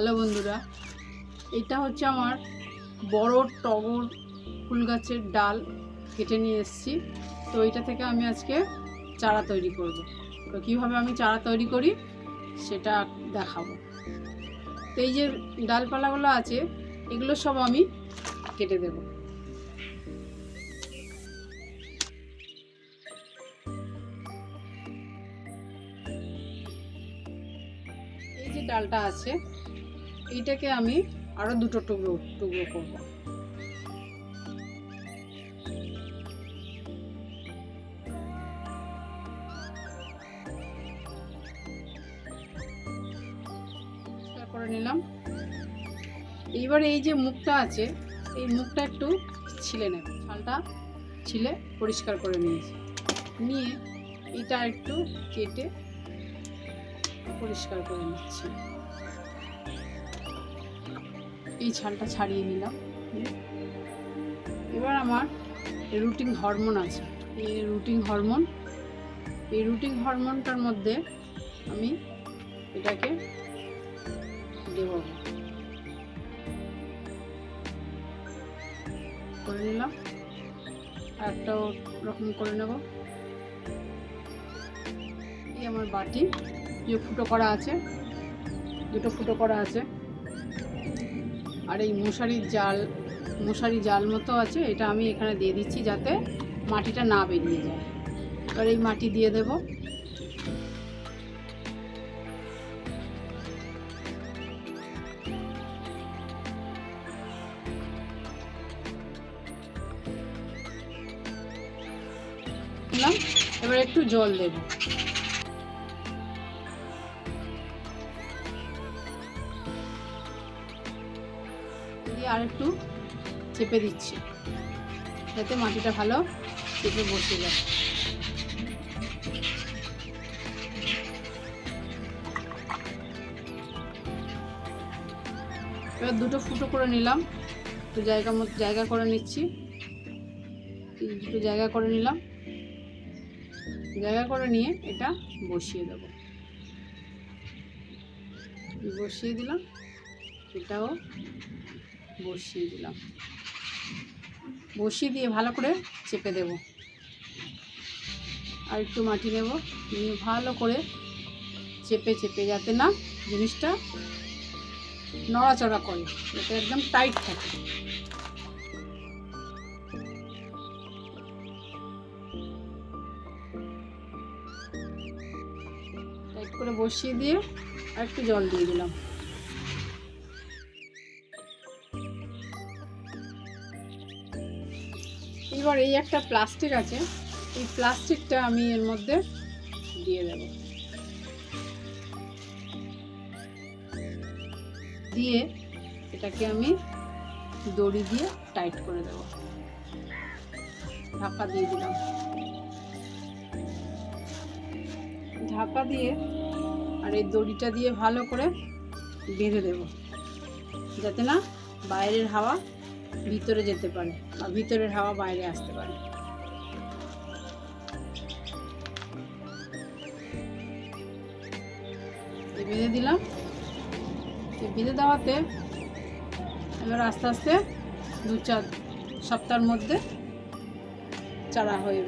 Hello বন্ধুরা, এটা হচ্ছে আমার বড় টগর ফুল গাছের ডাল কেটে নিয়ে এসেছি। তো এটা থেকে আমি আজকে চারা তৈরি করব। তো কীভাবে আমি চারা তৈরি করি সেটা দেখাবো। তো এই যে ডালপালাগুলো আছে এগুলো সব আমি কেটে দেব। এই যে ডালটা আছে এইটাকে আমি আরো দুটো টুকরো টুকরো করব। করে নিলাম। এইবার এই যে মুখটা আছে এই মুখটা একটু ছিলে নেব, ছালটা ছিলে পরিষ্কার করে নিয়েছি। নিয়ে এটা একটু কেটে পরিষ্কার করে নিচ্ছি। এই ছালটা ছাড়িয়ে নিলাম। এবার আমার রুটিং হরমোন আছে, এই রুটিং হরমোনটার মধ্যে আমি এটাকে দেব। করে নিলাম, আর একটা রকম করে নেব। এই আমার বাটি যে ফুটো করা আছে, দুটো ফুটো করা আছে, আর এই মশারি জাল মতো আছে, এটা আমি এখানে দিয়ে দিচ্ছি যাতে মাটিটা না বেরিয়ে যায়। এবার এই মাটি দিয়ে দেব। এবার একটু জল দেব। আর একটু চেপে দিচ্ছি যাতে মাটিটা ভালো চেপে বসে যায়। এবার দুটো ফুটো করে নিলাম, একটু জায়গা করে নিচ্ছি। দুটো জায়গা করে নিলাম, জায়গা করে নিয়ে এটা বসিয়ে দেব। বসিয়ে দিলাম, এটাও বসিয়ে দিলাম। বসিয়ে দিয়ে ভালো করে চেপে দেব। আর একটু মাটি নেব, নিয়ে ভালো করে চেপে যাতে না জিনিসটা নড়াচড়া করে, যাতে একদম টাইট থাকে। টাইট করে বসিয়ে দিয়ে আর একটু জল দিয়ে দিলাম। এবার এই একটা প্লাস্টিক আছে, এই প্লাস্টিকটা আমি এর মধ্যে দিয়ে দেব। দিয়ে এটাকে আমি দড়ি দিয়ে টাইট করে দেব। ঢাকা দিয়ে দিলাম। ঢাকা দিয়ে আর এই দড়িটা দিয়ে ভালো করে বেঁধে দেব, যাতে না বাইরের হাওয়া ভিতরে যেতে পারে বা ভিতরের হাওয়া বাইরে আসতে পারে। বেঁধে দিলাম। বেঁধে দেওয়াতে এবার আস্তে আস্তে 2-4 সপ্তাহের মধ্যে চারা হয়ে